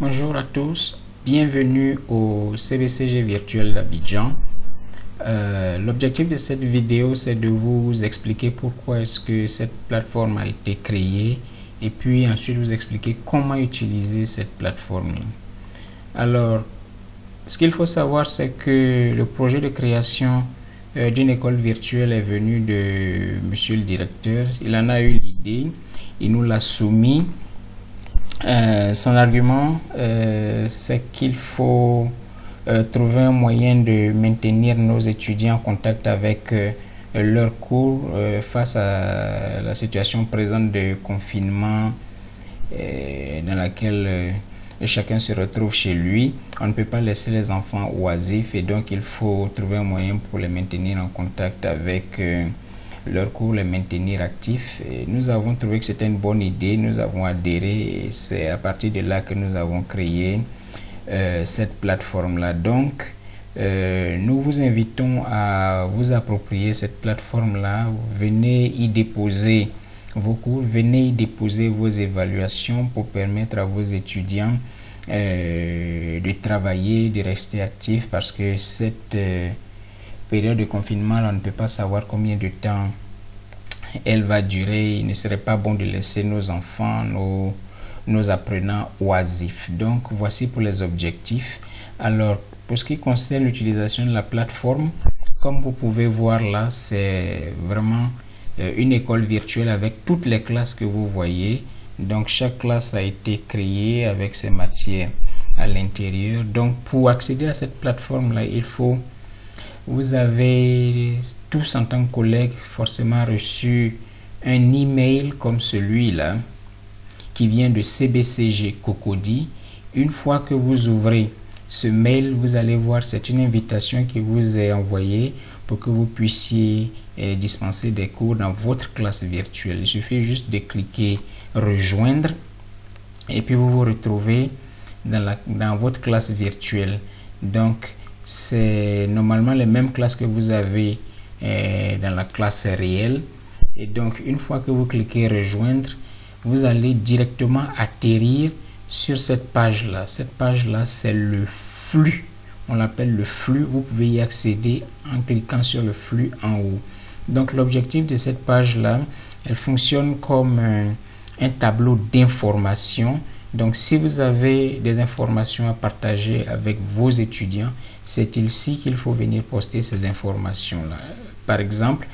Bonjour à tous, bienvenue au CBCG virtuel d'Abidjan. L'objectif de cette vidéo, c'est de vous expliquer pourquoi est-ce que cette plateforme a été créée et puis ensuite vous expliquer comment utiliser cette plateforme. Alors, ce qu'il faut savoir, c'est que le projet de création d'une école virtuelle est venu de monsieur le directeur. Il en a eu l'idée, il nous l'a soumis. Son argument, c'est qu'il faut trouver un moyen de maintenir nos étudiants en contact avec leurs cours face à la situation présente de confinement dans laquelle chacun se retrouve chez lui. On ne peut pas laisser les enfants oisifs et donc il faut trouver un moyen pour les maintenir en contact avec leurs cours, les maintenir actifs. Et nous avons trouvé que c'était une bonne idée, nous avons adhéré et c'est à partir de là que nous avons créé cette plateforme-là. Donc, nous vous invitons à vous approprier cette plateforme-là. Venez y déposer vos cours, venez y déposer vos évaluations pour permettre à vos étudiants de travailler, de rester actifs parce que cette période de confinement, on ne peut pas savoir combien de temps elle va durer. Il ne serait pas bon de laisser nos enfants, nos apprenants oisifs. Donc, voici pour les objectifs. Alors, pour ce qui concerne l'utilisation de la plateforme, comme vous pouvez voir là, c'est vraiment une école virtuelle avec toutes les classes que vous voyez. Donc, chaque classe a été créée avec ses matières à l'intérieur. Donc, pour accéder à cette plateforme-là, vous avez tous en tant que collègues forcément reçu un email comme celui-là qui vient de CBCG Cocody. Une fois que vous ouvrez ce mail, vous allez voir, c'est une invitation qui vous est envoyée pour que vous puissiez dispenser des cours dans votre classe virtuelle. Il suffit juste de cliquer rejoindre et puis vous vous retrouvez dans votre classe virtuelle. Donc, c'est normalement les mêmes classes que vous avez dans la classe réelle. Et donc, une fois que vous cliquez rejoindre, vous allez directement atterrir sur cette page-là. Cette page-là, c'est le flux. On l'appelle le flux. Vous pouvez y accéder en cliquant sur le flux en haut. Donc, l'objectif de cette page-là, elle fonctionne comme un tableau d'informations. Donc, si vous avez des informations à partager avec vos étudiants, c'est ici qu'il faut venir poster ces informations-là. Par exemple,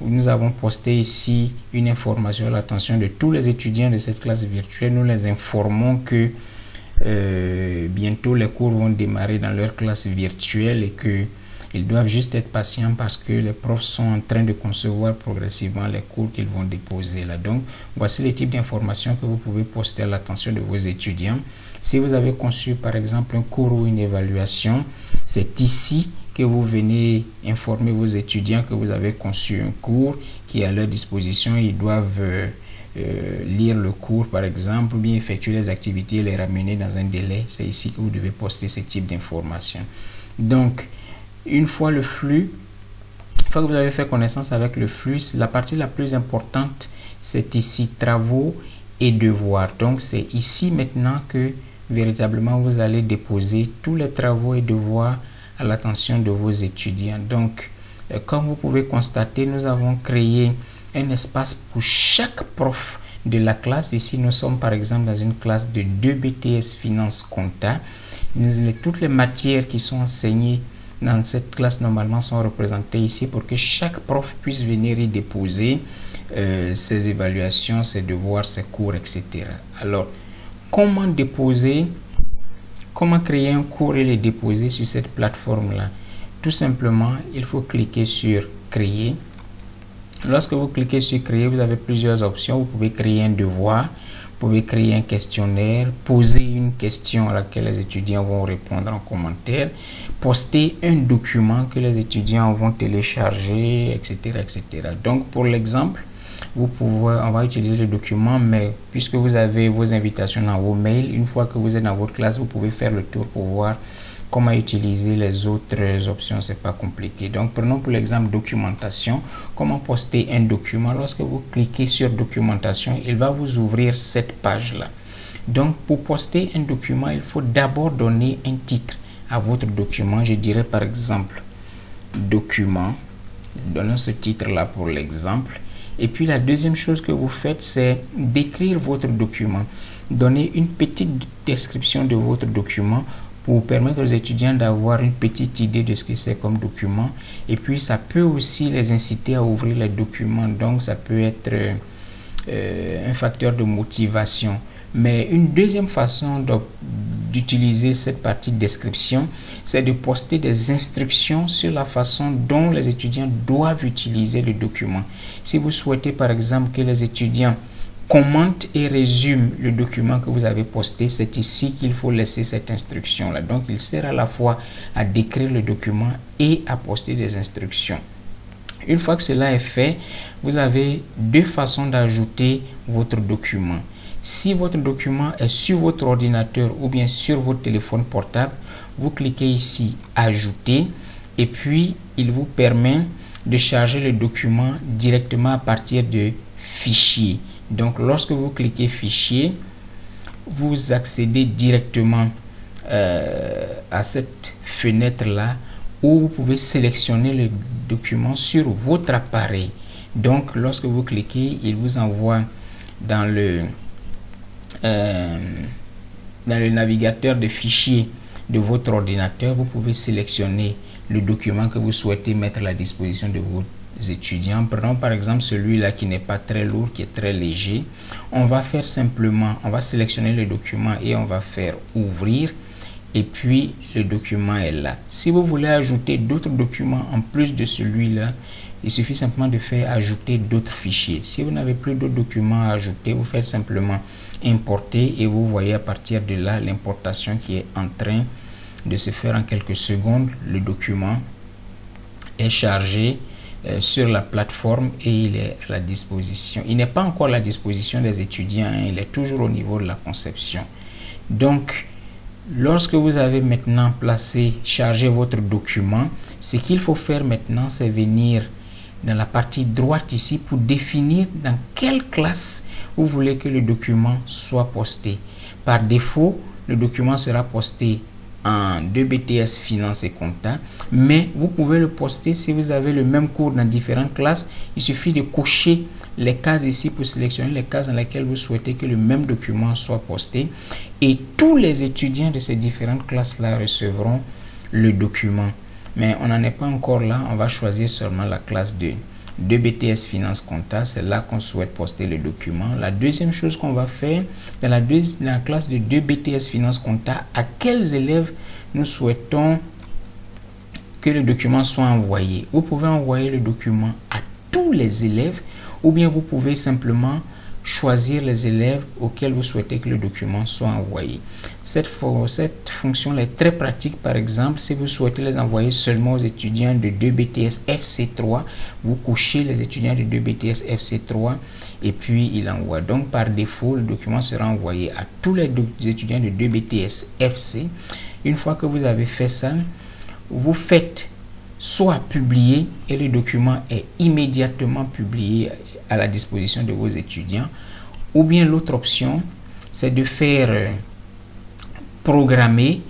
nous avons posté ici une information à l'attention de tous les étudiants de cette classe virtuelle. Nous les informons que bientôt les cours vont démarrer dans leur classe virtuelle et qu'ils doivent juste être patients parce que les profs sont en train de concevoir progressivement les cours qu'ils vont déposer là. Donc, voici les types d'informations que vous pouvez poster à l'attention de vos étudiants. Si vous avez conçu par exemple un cours ou une évaluation, c'est ici que vous venez informer vos étudiants que vous avez conçu un cours qui est à leur disposition. Ils doivent lire le cours par exemple, ou bien effectuer les activités et les ramener dans un délai. C'est ici que vous devez poster ce type d'informations. Donc, une fois que vous avez fait connaissance avec le flux, la partie la plus importante, c'est ici travaux et devoirs. Donc, c'est ici maintenant que véritablement vous allez déposer tous les travaux et devoirs à l'attention de vos étudiants. Donc, comme vous pouvez constater, nous avons créé un espace pour chaque prof de la classe. Ici, nous sommes par exemple dans une classe de 2 BTS Finance Compta. Toutes les matières qui sont enseignées dans cette classe normalement sont représentées ici pour que chaque prof puisse venir y déposer ses évaluations, ses devoirs, ses cours, etc. Alors, comment créer un cours et le déposer sur cette plateforme-là? Tout simplement, il faut cliquer sur créer. Lorsque vous cliquez sur créer, vous avez plusieurs options. Vous pouvez créer un devoir, vous pouvez créer un questionnaire, poser une question à laquelle les étudiants vont répondre en commentaire, poster un document que les étudiants vont télécharger, etc., etc. Donc, pour l'exemple, on va utiliser le document, mais puisque vous avez vos invitations dans vos mails, une fois que vous êtes dans votre classe, vous pouvez faire le tour pour voir comment utiliser les autres options. C'est pas compliqué. Donc, prenons pour l'exemple documentation. Comment poster un document? Lorsque vous cliquez sur documentation, il va vous ouvrir cette page-là. Donc pour poster un document, il faut d'abord donner un titre à votre document. Je dirais par exemple document. Donnons ce titre là pour l'exemple. Et puis la deuxième chose que vous faites, c'est d'écrire votre document. Donnez une petite description de votre document pour permettre aux étudiants d'avoir une petite idée de ce que c'est comme document. Et puis ça peut aussi les inciter à ouvrir les documents. Donc ça peut être un facteur de motivation. Mais une deuxième façon d'utiliser cette partie de description, c'est de poster des instructions sur la façon dont les étudiants doivent utiliser le document. Si vous souhaitez par exemple que les étudiants commentent et résument le document que vous avez posté, c'est ici qu'il faut laisser cette instruction-là. Donc il sert à la fois à décrire le document et à poster des instructions. Une fois que cela est fait, vous avez deux façons d'ajouter votre document. Si votre document est sur votre ordinateur ou bien sur votre téléphone portable, vous cliquez ici ajouter et puis il vous permet de charger le document directement à partir de fichier. Donc lorsque vous cliquez fichier, vous accédez directement à cette fenêtre là où vous pouvez sélectionner le document sur votre appareil. Donc lorsque vous cliquez, il vous envoie dans le navigateur de fichiers de votre ordinateur. Vous pouvez sélectionner le document que vous souhaitez mettre à la disposition de vos étudiants. Prenons par exemple celui-là qui n'est pas très lourd, qui est très léger. On va faire simplement, on va sélectionner le document et on va faire ouvrir. Et puis le document est là. Si vous voulez ajouter d'autres documents en plus de celui-là, il suffit simplement de faire ajouter d'autres fichiers. Si vous n'avez plus d'autres documents à ajouter, vous faites simplement importer et vous voyez à partir de là l'importation qui est en train de se faire en quelques secondes. Le document est chargé sur la plateforme et il est à la disposition. Il n'est pas encore à la disposition des étudiants, hein, il est toujours au niveau de la conception. Donc, lorsque vous avez maintenant chargé votre document, ce qu'il faut faire maintenant, c'est venir dans la partie droite ici pour définir dans quelle classe vous voulez que le document soit posté. Par défaut, le document sera posté en 2 BTS Finance et Compta, mais vous pouvez le poster si vous avez le même cours dans différentes classes. Il suffit de cocher les cases ici pour sélectionner les cases dans lesquelles vous souhaitez que le même document soit posté et tous les étudiants de ces différentes classes-là recevront le document. Mais on n'en est pas encore là, on va choisir seulement la classe de 2 BTS Finance Compta, c'est là qu'on souhaite poster le document. La deuxième chose qu'on va faire, dans la classe de 2 BTS Finance Compta, à quels élèves nous souhaitons que le document soit envoyé. Vous pouvez envoyer le document à tous les élèves ou bien vous pouvez simplement choisir les élèves auxquels vous souhaitez que le document soit envoyé. Cette fonction est très pratique. Par exemple, si vous souhaitez les envoyer seulement aux étudiants de 2 BTS FC3, vous cochez les étudiants de 2 BTS FC3 et puis il envoie. Donc par défaut, le document sera envoyé à tous les étudiants de 2 BTS FC. Une fois que vous avez fait ça, vous faites soit publier et le document est immédiatement publié à la disposition de vos étudiants, ou bien l'autre option, c'est de faire programmer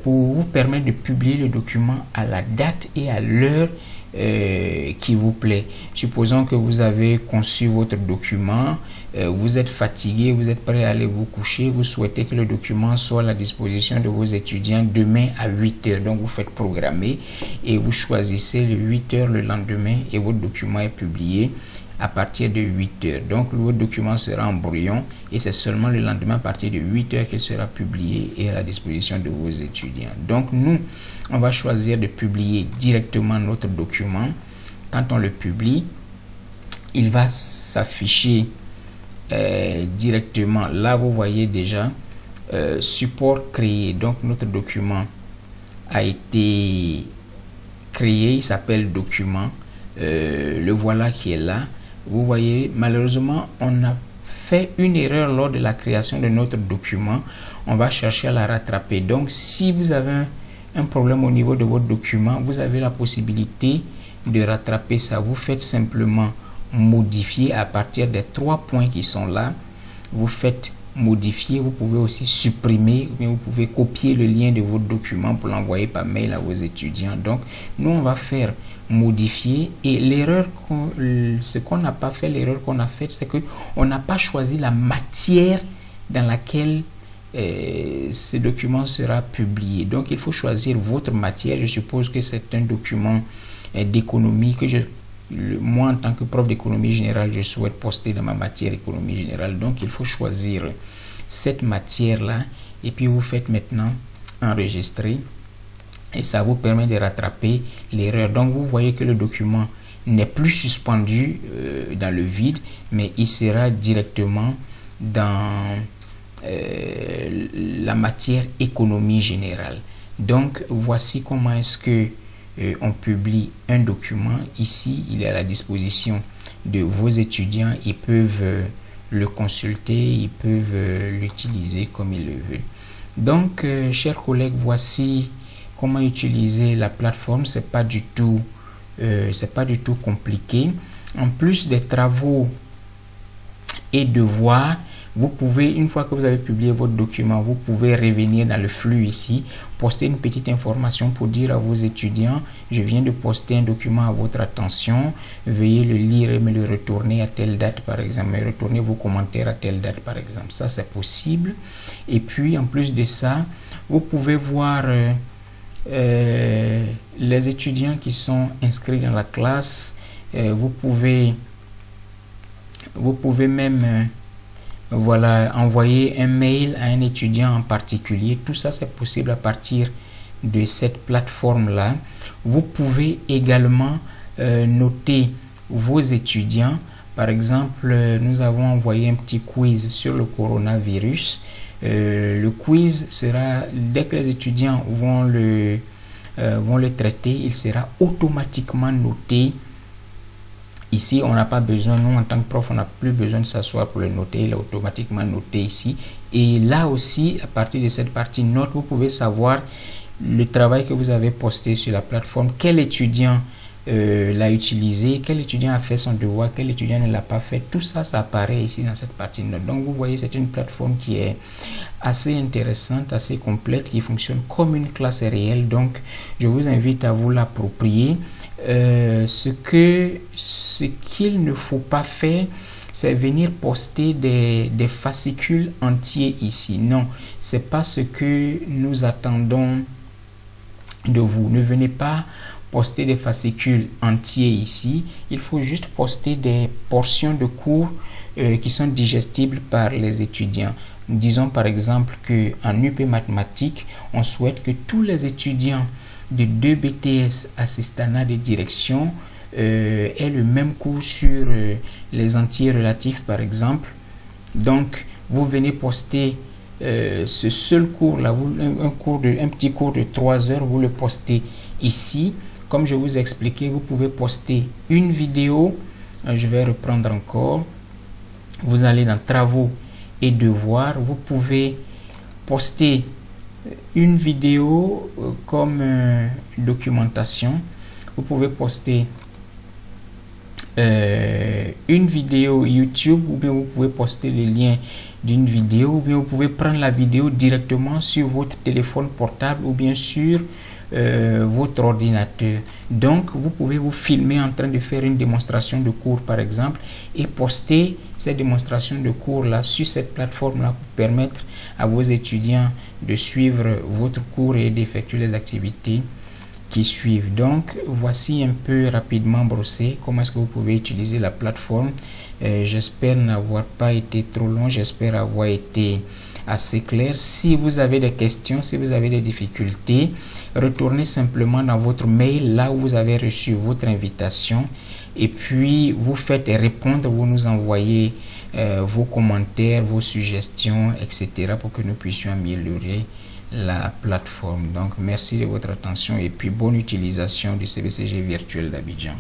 pour vous permettre de publier le document à la date et à l'heure qui vous plaît. Supposons que vous avez conçu votre document, vous êtes fatigué, vous êtes prêt à aller vous coucher, vous souhaitez que le document soit à la disposition de vos étudiants demain à 8 h. Donc vous faites programmer et vous choisissez le 8 h le lendemain et votre document est publié à partir de 8 h. Donc votre document sera en brouillon et c'est seulement le lendemain à partir de 8 h qu'il sera publié et à la disposition de vos étudiants. Donc nous, on va choisir de publier directement notre document. Quand on le publie, il va s'afficher directement. Là, vous voyez déjà support créé. Donc notre document a été créé, il s'appelle document. Le voilà qui est là. Vous voyez, malheureusement, on a fait une erreur lors de la création de notre document. On va chercher à la rattraper. Donc, si vous avez un problème au niveau de votre document, vous avez la possibilité de rattraper ça. Vous faites simplement modifier à partir des 3 points qui sont là. Vous faites modifier, vous pouvez aussi supprimer, mais vous pouvez copier le lien de votre document pour l'envoyer par mail à vos étudiants. Donc, nous, on va faire modifier, et l'erreur, ce qu'on n'a pas fait, l'erreur qu'on a faite, c'est que on n'a pas choisi la matière dans laquelle ce document sera publié. Donc, il faut choisir votre matière. Je suppose que c'est un document d'économie que moi, en tant que prof d'économie générale, je souhaite poster dans ma matière économie générale. Donc, il faut choisir cette matière-là, et puis vous faites maintenant enregistrer, et ça vous permet de rattraper l'erreur. Donc, vous voyez que le document n'est plus suspendu dans le vide, mais il sera directement dans la matière économie générale. Donc, voici comment est-ce que on publie un document. Ici, il est à la disposition de vos étudiants. Ils peuvent le consulter, ils peuvent l'utiliser comme ils le veulent. Donc, chers collègues, voici comment utiliser la plateforme. C'est pas du tout compliqué. En plus des travaux et devoirs, vous pouvez, une fois que vous avez publié votre document, vous pouvez revenir dans le flux ici, poster une petite information pour dire à vos étudiants: je viens de poster un document à votre attention, veuillez le lire et me le retourner à telle date, par exemple, me retourner vos commentaires à telle date, par exemple. Ça, c'est possible. Et puis, en plus de ça, vous pouvez voir les étudiants qui sont inscrits dans la classe. Vous pouvez même voilà, envoyer un mail à un étudiant en particulier. Tout ça, c'est possible à partir de cette plateforme-là. Vous pouvez également noter vos étudiants. Par exemple, nous avons envoyé un petit quiz sur le coronavirus. Le quiz sera, dès que les étudiants vont le traiter, il sera automatiquement noté. Ici, on n'a pas besoin, nous en tant que prof, on n'a plus besoin de s'asseoir pour le noter, il est automatiquement noté ici. Et là aussi, à partir de cette partie note, vous pouvez savoir le travail que vous avez posté sur la plateforme, quel étudiant l'a utilisé, quel étudiant a fait son devoir, quel étudiant ne l'a pas fait. Tout ça, ça apparaît ici dans cette partie note. Donc, vous voyez, c'est une plateforme qui est assez intéressante, assez complète, qui fonctionne comme une classe réelle. Donc, je vous invite à vous l'approprier. Ce qu'il ne faut pas faire, c'est venir poster des fascicules entiers ici. Non, c'est pas ce que nous attendons de vous. Ne venez pas poster des fascicules entiers ici. Il faut juste poster des portions de cours qui sont digestibles par les étudiants. Disons par exemple qu'en UP mathématiques, on souhaite que tous les étudiants de 2 BTS assistanat de direction aient le même cours sur les entiers relatifs par exemple. Donc, vous venez poster ce seul cours là, un petit cours de 3 heures, vous le postez ici. Comme je vous ai expliqué, vous pouvez poster une vidéo. Je vais reprendre encore. Vous allez dans travaux et devoirs. Vous pouvez poster une vidéo comme documentation. Vous pouvez poster une vidéo YouTube, ou bien vous pouvez poster le lien d'une vidéo, ou bien vous pouvez prendre la vidéo directement sur votre téléphone portable ou bien sur votre ordinateur. Donc, vous pouvez vous filmer en train de faire une démonstration de cours, par exemple, et poster cette démonstration de cours là sur cette plateforme là pour permettre à vos étudiants de suivre votre cours et d'effectuer les activités qui suivent. Donc, voici un peu rapidement brossé comment est-ce que vous pouvez utiliser la plateforme. J'espère n'avoir pas été trop long, j'espère avoir été assez clair. Si vous avez des questions, si vous avez des difficultés, retournez simplement dans votre mail là où vous avez reçu votre invitation, et puis vous faites répondre, vous nous envoyez vos commentaires, vos suggestions, etc. pour que nous puissions améliorer la plateforme. Donc, merci de votre attention et puis bonne utilisation du CBCG virtuel d'Abidjan.